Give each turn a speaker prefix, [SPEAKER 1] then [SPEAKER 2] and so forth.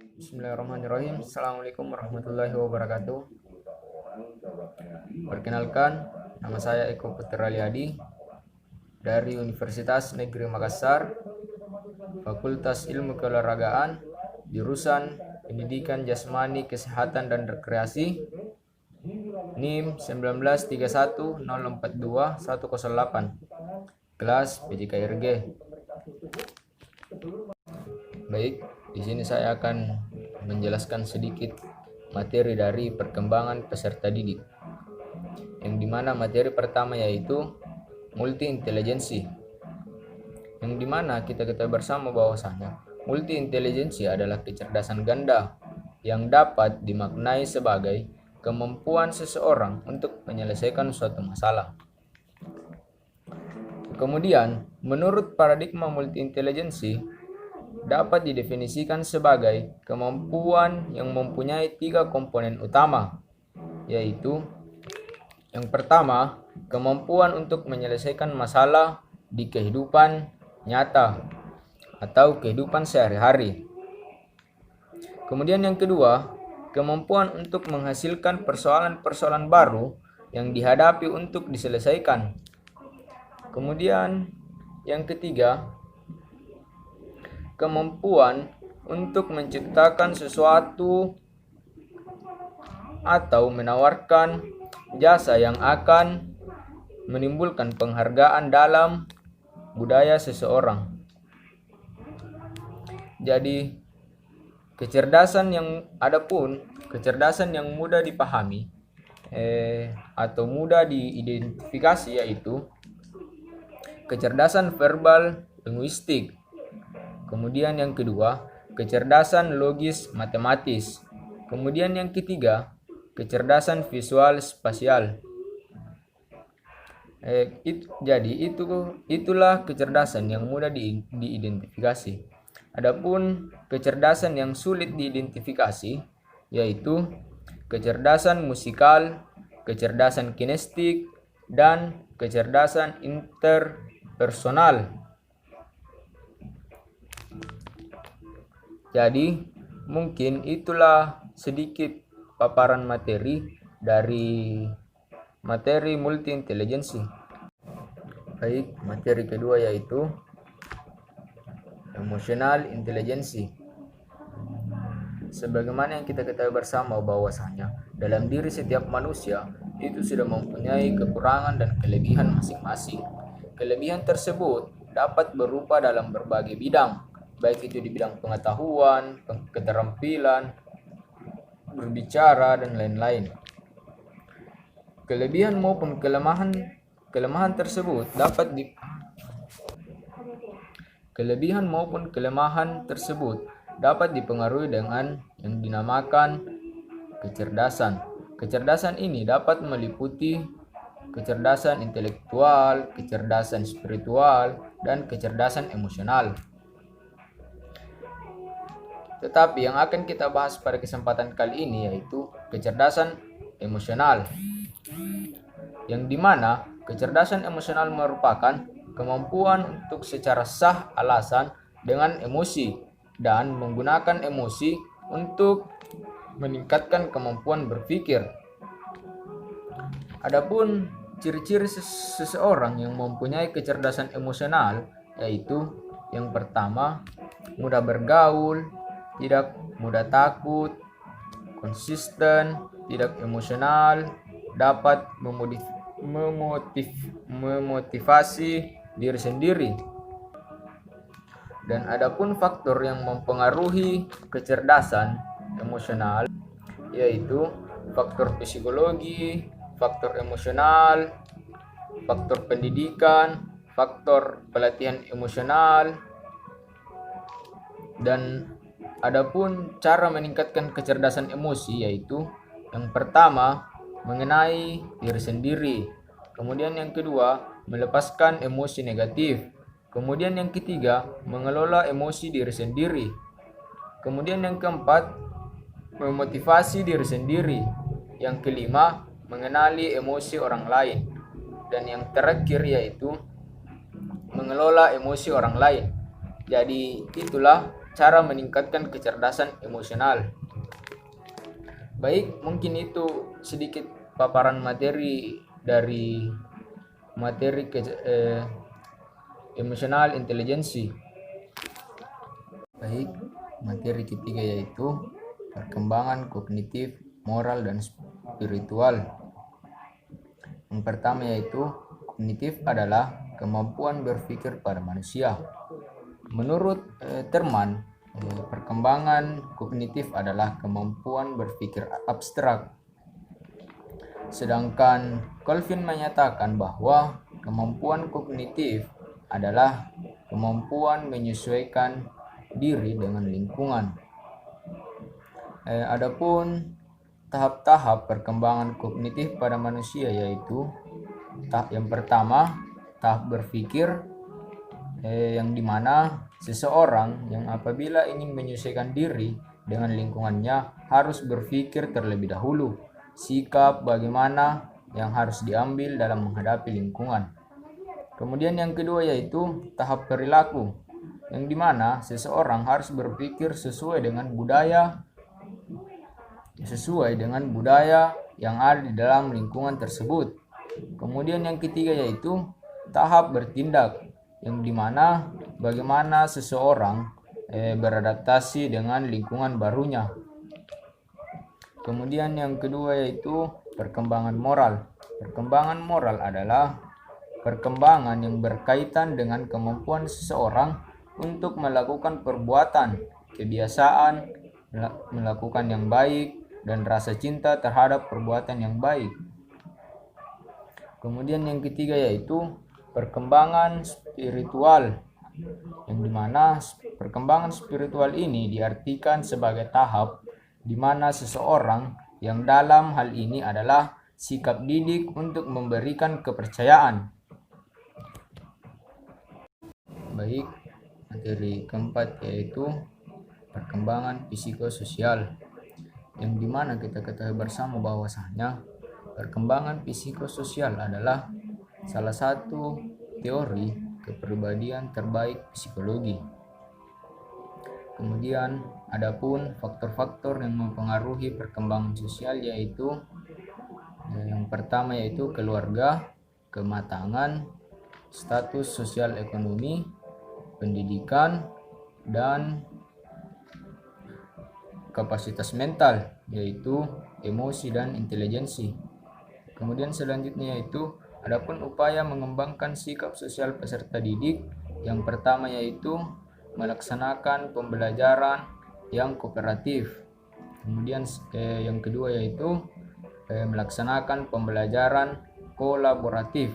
[SPEAKER 1] Bismillahirrahmanirrahim. Assalamualaikum warahmatullahi wabarakatuh. Perkenalkan, nama saya Eko Putra Liadi dari Universitas Negeri Makassar, Fakultas Ilmu Keolahragaan, jurusan Pendidikan Jasmani, Kesehatan dan Rekreasi, NIM 19310421108, kelas PJKRG. Baik, di sini saya akan menjelaskan sedikit materi dari perkembangan peserta didik. Yang dimana materi pertama yaitu multi intelijensi. Yang dimana kita ketahui bersama bahwasanya multi intelijensi adalah kecerdasan ganda yang dapat dimaknai sebagai kemampuan seseorang untuk menyelesaikan suatu masalah. Kemudian, menurut paradigma multi intelijensi dapat didefinisikan sebagai kemampuan yang mempunyai 3 komponen utama, yaitu yang pertama, kemampuan untuk menyelesaikan masalah di kehidupan nyata atau kehidupan sehari-hari. Kemudian yang kedua, kemampuan untuk menghasilkan persoalan-persoalan baru yang dihadapi untuk diselesaikan. Kemudian yang ketiga, kemampuan untuk menciptakan sesuatu atau menawarkan jasa yang akan menimbulkan penghargaan dalam budaya seseorang. Jadi, kecerdasan yang mudah dipahami atau mudah diidentifikasi yaitu kecerdasan verbal linguistik. Kemudian yang kedua, kecerdasan logis matematis. Kemudian yang ketiga, kecerdasan visual spasial. Itulah kecerdasan yang mudah diidentifikasi. Adapun kecerdasan yang sulit diidentifikasi yaitu kecerdasan musikal, kecerdasan kinestik, dan kecerdasan interpersonal. Jadi, mungkin itulah sedikit paparan materi dari materi multi intelijensi. Baik, materi kedua yaitu emotional intelligency. Sebagaimana yang kita ketahui bersama bahwasanya dalam diri setiap manusia itu sudah mempunyai kekurangan dan kelebihan masing-masing. Kelebihan tersebut dapat berupa dalam berbagai bidang, baik itu di bidang pengetahuan, keterampilan, berbicara, dan lain-lain. Kelebihan maupun kelemahan tersebut dapat dipengaruhi dengan yang dinamakan kecerdasan. Kecerdasan ini dapat meliputi kecerdasan intelektual, kecerdasan spiritual, dan kecerdasan emosional. Tetapi yang akan kita bahas pada kesempatan kali ini yaitu kecerdasan emosional. Yang dimana kecerdasan emosional merupakan kemampuan untuk secara sah alasan dengan emosi dan menggunakan emosi untuk meningkatkan kemampuan berpikir. Adapun ciri-ciri seseorang yang mempunyai kecerdasan emosional yaitu yang pertama, mudah bergaul, tidak mudah takut, konsisten, tidak emosional, dapat memotivasi diri sendiri. Dan adapun faktor yang mempengaruhi kecerdasan emosional yaitu faktor psikologi, faktor emosional, faktor pendidikan, faktor pelatihan emosional, dan adapun cara meningkatkan kecerdasan emosi yaitu yang pertama, mengenai diri sendiri. Kemudian yang kedua, melepaskan emosi negatif. Kemudian yang ketiga, mengelola emosi diri sendiri. Kemudian yang keempat, memotivasi diri sendiri. Yang kelima, mengenali emosi orang lain. Dan yang terakhir yaitu mengelola emosi orang lain. Jadi itulah cara meningkatkan kecerdasan emosional. Baik, mungkin itu sedikit paparan materi dari materi emosional intelijensi. Baik, materi ketiga yaitu perkembangan kognitif, moral, dan spiritual. Yang pertama yaitu kognitif adalah kemampuan berpikir pada manusia. Menurut Terman, perkembangan kognitif adalah kemampuan berpikir abstrak. Sedangkan Calvin menyatakan bahwa kemampuan kognitif adalah kemampuan menyesuaikan diri dengan lingkungan. Adapun tahap-tahap perkembangan kognitif pada manusia yaitu yang pertama tahap berpikir, yang dimana seseorang yang apabila ingin menyesuaikan diri dengan lingkungannya harus berpikir terlebih dahulu sikap bagaimana yang harus diambil dalam menghadapi lingkungan. Kemudian yang kedua yaitu tahap perilaku, yang dimana seseorang harus berpikir sesuai dengan budaya yang ada di dalam lingkungan tersebut. Kemudian yang ketiga yaitu tahap bertindak, yang dimana bagaimana seseorang beradaptasi dengan lingkungan barunya. Kemudian yang kedua yaitu perkembangan moral. Perkembangan moral adalah perkembangan yang berkaitan dengan kemampuan seseorang untuk melakukan perbuatan, kebiasaan, melakukan yang baik, dan rasa cinta terhadap perbuatan yang baik. Kemudian yang ketiga yaitu perkembangan spiritual, yang dimana perkembangan spiritual ini diartikan sebagai tahap di mana seseorang yang dalam hal ini adalah sikap didik untuk memberikan kepercayaan. Baik, materi keempat yaitu perkembangan psikososial, yang dimana kita ketahui bersama bahwasanya perkembangan psikososial adalah salah satu teori kepribadian terbaik psikologi. Kemudian adapun faktor-faktor yang mempengaruhi perkembangan sosial yaitu yang pertama yaitu keluarga, kematangan, status sosial ekonomi, pendidikan, dan kapasitas mental yaitu emosi dan intelijensi. Kemudian selanjutnya yaitu adapun upaya mengembangkan sikap sosial peserta didik, yang pertama yaitu melaksanakan pembelajaran yang kooperatif. Kemudian yang kedua yaitu melaksanakan pembelajaran kolaboratif.